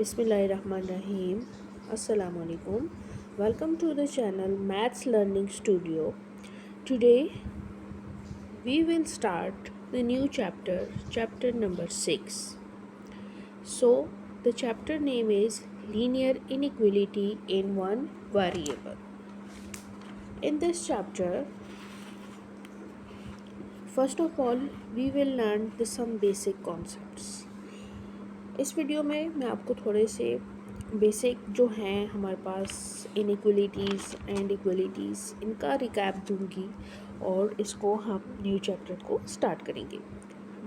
Bismillahirrahmanirrahim. Assalamu alaikum. Welcome to the channel Maths Learning Studio. Today we will start the new chapter, chapter number 6. So, the chapter name is Linear Inequality in One Variable. In this chapter, first of all, we will learn some basic concepts. इस video में मैं आपको थोड़े से basic जो हैं हमारे पास inequalities and इक्वलिटीज़ इनका रिकैप दूंगी और इसको हम न्यू चैप्टर को स्टार्ट करेंगे.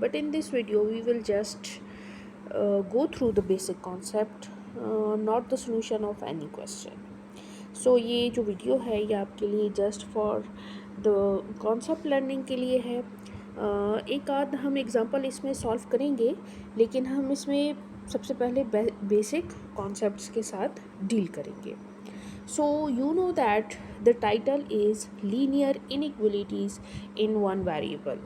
But in this video we will just go through the basic concept, not the solution of any question. So ये जो वीडियो है ये आपके लिए just for the concept learning के लिए है. एक आध हम एग्ज़ाम्पल इसमें सॉल्व करेंगे, लेकिन हम इसमें सबसे पहले बेसिक कॉन्सेप्ट्स के साथ डील करेंगे. So you know that the title is linear inequalities in one variable.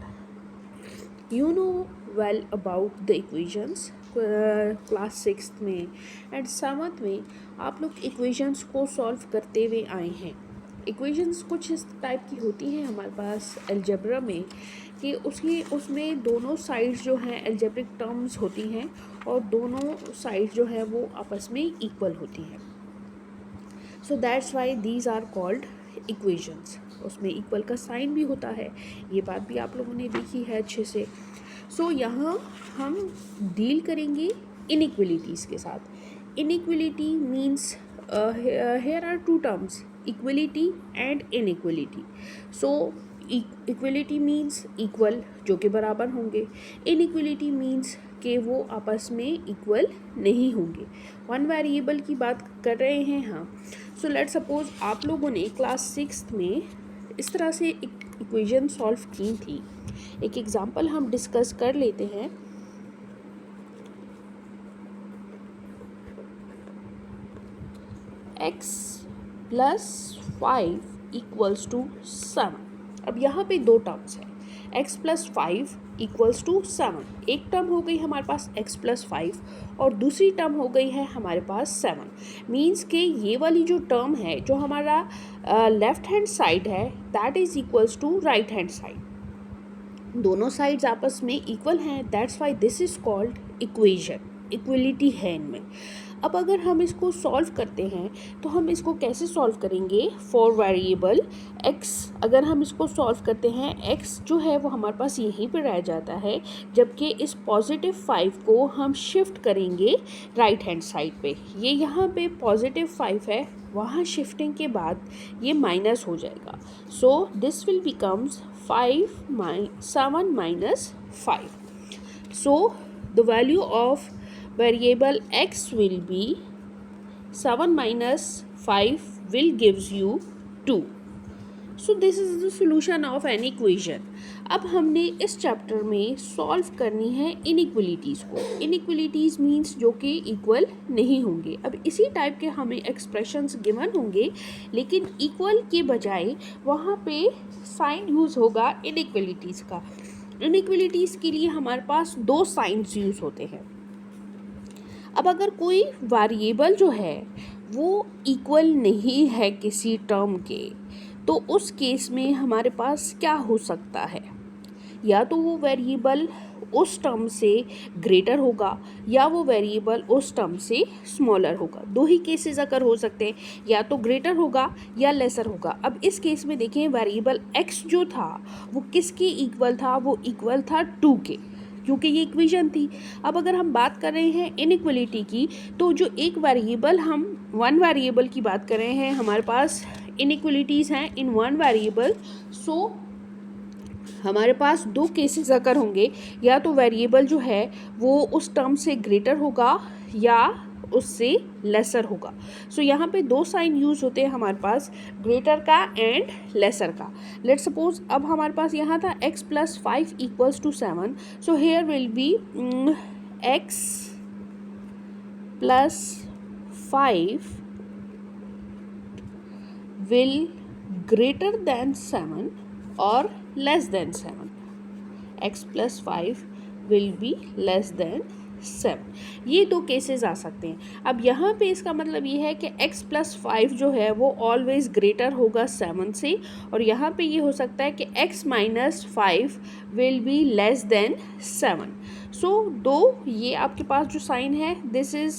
You know well about the equations. Class 6th में एंड 7th में आप लोग इक्वेशंस को सॉल्व करते हुए आए हैं. इक्वेशंस कुछ इस टाइप की होती हैं हमारे पास अलजेब्रा में कि उसमें दोनों साइड्स जो हैं अलजेब्रिक टर्म्स होती हैं और दोनों साइड्स जो हैं वो आपस में इक्वल होती हैं. So that's why these are called equations. उसमें इक्वल का साइन भी होता है, ये बात भी आप लोगों ने देखी है अच्छे से. सो यहाँ हम डील करेंगे इनइक्वलिटीज़ के साथ. Inequality means here are two terms, equality and inequality. So equality means equal, जो कि बराबर होंगे. inequality means कि वो आपस में इक्वल नहीं होंगे. वन वेरिएबल की बात कर रहे हैं. हाँ, सो लेट्स सपोज आप लोगों ने क्लास 6th में इस तरह से इक्वेशन सॉल्व की थी. एक एग्जांपल हम डिस्कस कर लेते हैं. x plus 5 equals to 7. अब यहाँ पे दो टर्म्स हैं. x plus 5 equals to 7. एक टर्म हो गई हमारे पास x प्लस 5 और दूसरी टर्म हो गई है हमारे पास 7. मीन्स कि ये वाली जो टर्म है जो हमारा लेफ्ट हैंड साइड है that is equals to right hand side. दोनों साइड्स आपस में इक्वल हैं. That's why this is called equation. Equality है इनमें. अब अगर हम इसको सॉल्व करते हैं तो हम इसको कैसे सॉल्व करेंगे. फॉर वेरिएबल x अगर हम इसको सॉल्व करते हैं, x जो है वो हमारे पास यहीं पर रह जाता है, जबकि इस पॉजिटिव 5 को हम शिफ्ट करेंगे राइट हैंड साइड पे. ये यहाँ पे पॉजिटिव 5 है, वहाँ शिफ्टिंग के बाद ये माइनस हो जाएगा. So this will becomes 7 minus 5. So the value of variable x will be 7 minus 5 will gives you 2. So this is the solution of an equation. अब हमने इस चैप्टर में सॉल्व करनी है इनइक्वलिटीज़ को. इनइक्वलिटीज़ मीन्स जो कि इक्वल नहीं होंगे. अब इसी टाइप के हमें एक्सप्रेशंस गिवन होंगे, लेकिन इक्वल के बजाय वहाँ पे साइन यूज़ होगा इनइक्वलिटीज़ का. इनइक्वलिटीज़ के लिए हमारे पास दो साइंस यूज़ होते हैं. अब अगर कोई वेरिएबल जो है वो इक्वल नहीं है किसी टर्म के, तो उस केस में हमारे पास क्या हो सकता है. या तो वो वेरिएबल उस टर्म से ग्रेटर होगा या वो वेरिएबल उस टर्म से स्मॉलर होगा. दो ही केसेस अगर हो सकते हैं, या तो ग्रेटर होगा या लेसर होगा. अब इस केस में देखें वेरिएबल x जो था वो किसके इक्वल था. वो इक्वल था 2 के, क्योंकि ये इक्वेशन थी. अब अगर हम बात कर रहे हैं इनइक्वलिटी की, तो जो एक वेरिएबल हम वन वेरिएबल की बात कर रहे हैं, हमारे पास इनइक्वलिटीज़ हैं इन वन वेरिएबल. सो हमारे पास दो केसेस अगर होंगे, या तो वेरिएबल जो है वो उस टर्म से ग्रेटर होगा या उससे लेसर होगा. सो यहाँ पे दो साइन यूज़ होते हैं हमारे पास, ग्रेटर का एंड लेसर का. लेट्स सपोज अब हमारे पास यहाँ था x plus 5 equals to 7. So here will be x plus 5 will greater than 7 और less than 7. x plus 5 will be less than 7। ये दो केसेस आ सकते हैं। अब यहाँ पे इसका मतलब ये है कि x+5 जो है वो ऑलवेज ग्रेटर होगा 7 से, और यहाँ पे ये हो सकता है कि x-5 will be less than 7। सो दो ये आपके पास जो साइन है this is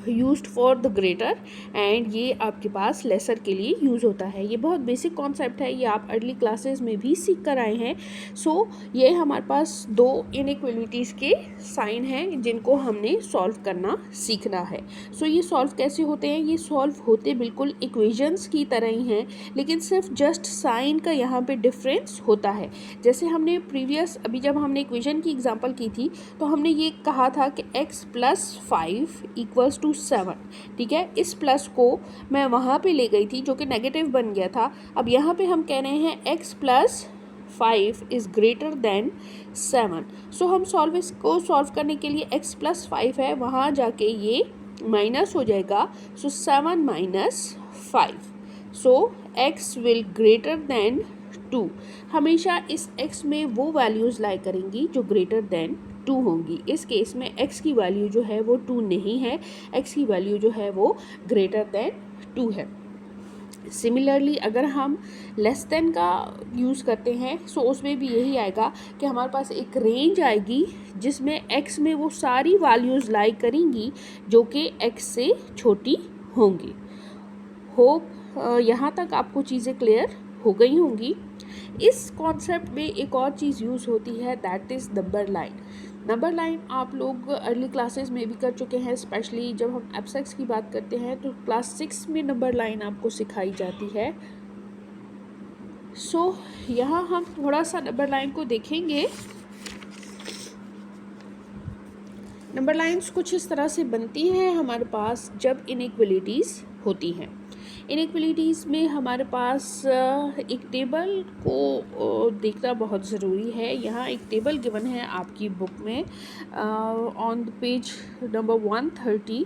used for the greater, and ये आपके पास लेसर के लिए यूज़ होता है। ये बहुत बेसिक कॉन्सेप्ट है, ये आप अर्ली क्लासेस में भी सीख कर आए हैं। सो ये हमारे पास दो इनइक्वलिटीज़ के साइन हैं जिनको हमने सॉल्व करना सीखना है। सो ये सॉल्व कैसे होते हैं? ये सॉल्व होते बिल्कुल इक्वेशंस की तरह ही हैं, लेकिन सिर्फ जस्ट साइन का यहाँ पे डिफरेंस होता है। जैसे हमने प्रीवियस अभी जब हमने इक्वेशन की एग्जांपल की थी तो हमने ये कहा था कि x+5 इक्वल्स टू 7, ठीक है। इस प्लस को मैं वहाँ पे ले गई थी जो कि नेगेटिव बन गया था। अब यहाँ पे हम कह रहे हैं x+5 इज़ ग्रेटर देन 7। सो हम इसको सॉल्व करने के लिए x+5 है, वहाँ जाके ये माइनस हो जाएगा। सो 7 - 5, सो x विल ग्रेटर देन 2। हमेशा इस x में वो वैल्यूज़ लाई करेंगी जो ग्रेटर देन 2 होंगी। इस केस में x की वैल्यू जो है वो 2 नहीं है, x की वैल्यू जो है वो ग्रेटर देन 2 है। सिमिलरली अगर हम लेस देन का यूज़ करते हैं सो उसमें भी यही आएगा कि हमारे पास एक रेंज आएगी जिसमें x में वो सारी वैल्यूज़ लाई करेंगी जो कि x से छोटी होंगी। होप यहाँ तक आपको चीज़ें क्लियर हो गई होंगी। इस कॉन्सेप्ट में एक और चीज़ यूज़ होती है, that is number line. Number line आप लोग अर्ली क्लासेस में भी कर चुके हैं, स्पेशली जब हम एब्स्ट्रैक्ट्स की बात करते हैं तो क्लास 6 में नंबर लाइन आपको सिखाई जाती है। सो यहाँ हम थोड़ा सा नंबर लाइन को देखेंगे। नंबर लाइंस कुछ इस तरह से बनती हैं हमारे पास जब इनइक्वलिटीज़ होती हैं। इनइक्वलिटीज़ में हमारे पास एक टेबल को देखना बहुत ज़रूरी है। यहाँ एक टेबल गिवन है आपकी बुक में on the page number 130।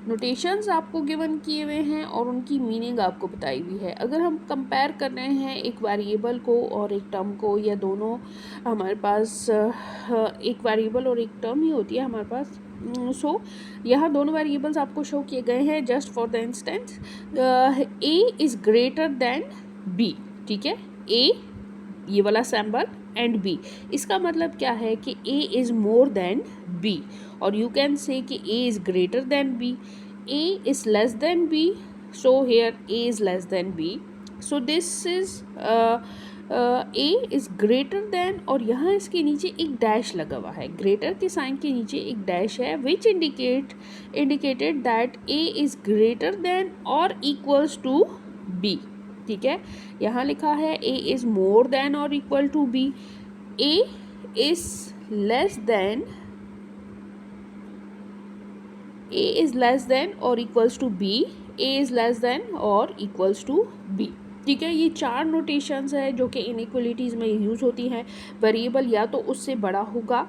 Notations आपको गिवन किए हुए हैं और उनकी मीनिंग आपको बताई हुई है। अगर हम कंपेयर कर रहे हैं एक वेरिएबल को और एक टर्म को, या दोनों हमारे पास एक वेरिएबल और एक टर्म ही होती है हमारे पास, सो यहाँ दोनों वेरिएबल्स आपको शो किए गए हैं। Just for the instance a is greater then b, ठीक है। a ये वाला सिंबल एंड b, इसका मतलब क्या है कि a is more then b, और यू कैन से कि a is greater then b, a is less then b, so here a is less then b, so this is a is greater than, और यहाँ इसके नीचे एक dash लगा हुआ है। ग्रेटर के साइन के नीचे एक डैश है which indicated that a is greater than और इक्वल्स टू b, ठीक है। यहाँ लिखा है a इज़ मोर देन और equal to b, a is less than और equals to b, a is less than और इक्वल्स टू b, ठीक है। ये चार नोटेशंस है जो कि इनइक्वलिटीज़ में यूज़ होती हैं। वेरिएबल या तो उससे बड़ा होगा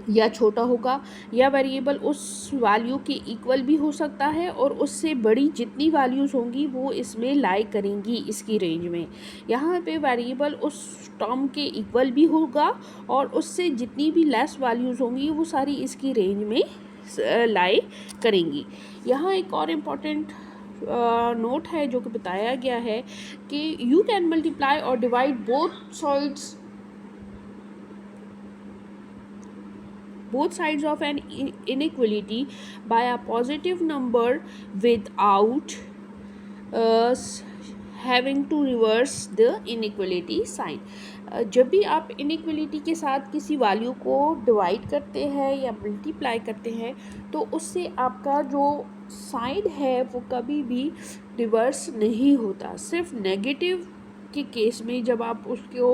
या छोटा होगा, या वेरिएबल उस वैल्यू के इक्वल भी हो सकता है, और उससे बड़ी जितनी वैल्यूज़ होंगी वो इसमें लाई करेंगी इसकी रेंज में। यहाँ पे वेरिएबल उस टर्म के इक्वल भी होगा और उससे जितनी भी लेस वैल्यूज़ होंगी वो सारी इसकी रेंज में लाई करेंगी। यहाँ एक और इम्पॉर्टेंट नोट है जो कि बताया गया है कि यू कैन मल्टीप्लाई और divide both sides of an inequality by a positive number without having to reverse the inequality sign। जब भी आप इनइक्वलिटी के साथ किसी वैल्यू को डिवाइड करते हैं या मल्टीप्लाई करते हैं तो उससे आपका जो साइन है वो कभी भी रिवर्स नहीं होता। सिर्फ नेगेटिव के केस में जब आप उसको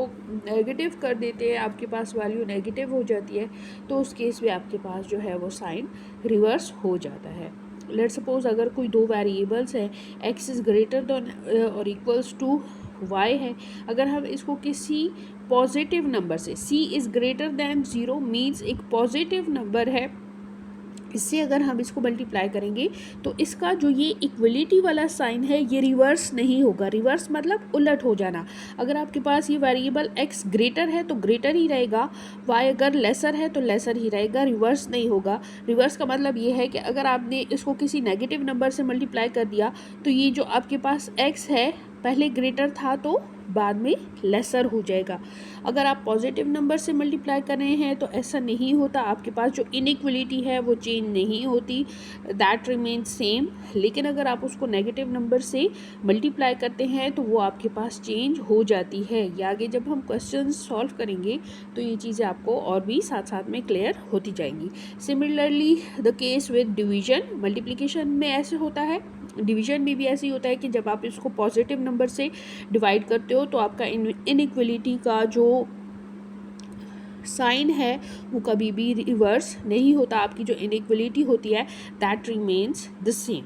नेगेटिव कर देते हैं, आपके पास वैल्यू नेगेटिव हो जाती है, तो उस केस में आपके पास जो है वो साइन रिवर्स हो जाता है। लेट्स सपोज अगर कोई दो वेरिएबल्स हैं, x इज़ ग्रेटर देन और इक्वल्स टू y है, अगर हम इसको किसी पॉजिटिव नंबर से, c is greater then 0 means एक पॉजिटिव नंबर है, इससे अगर हम इसको मल्टीप्लाई करेंगे तो इसका जो ये इक्वलिटी वाला साइन है ये रिवर्स नहीं होगा। रिवर्स मतलब उलट हो जाना। अगर आपके पास ये वेरिएबल x ग्रेटर है तो ग्रेटर ही रहेगा, y अगर लेसर है तो लेसर ही रहेगा, रिवर्स नहीं होगा। रिवर्स का मतलब ये है कि अगर आपने इसको किसी नेगेटिव नंबर से मल्टीप्लाई कर दिया तो ये जो आपके पास x है पहले ग्रेटर था तो बाद में लेसर हो जाएगा। अगर आप पॉजिटिव नंबर से मल्टीप्लाई कर रहे हैं तो ऐसा नहीं होता, आपके पास जो इनइक्वलिटी है वो चेंज नहीं होती, दैट रिमेन सेम। लेकिन अगर आप उसको नेगेटिव नंबर से मल्टीप्लाई करते हैं तो वो आपके पास चेंज हो जाती है। ये आगे जब हम क्वेश्चन सॉल्व करेंगे तो ये चीज़ें आपको और भी साथ साथ में क्लियर होती जाएंगी। Similarly the case with division, multiplication में ऐसे होता है, डिवीजन में भी ऐसे ही होता है कि जब आप इसको पॉजिटिव नंबर से डिवाइड करते हो तो आपका इनइक्वलिटी का जो साइन है वो कभी भी रिवर्स नहीं होता, आपकी जो इनइक्वलिटी होती है दैट रिमेन्स द सेम।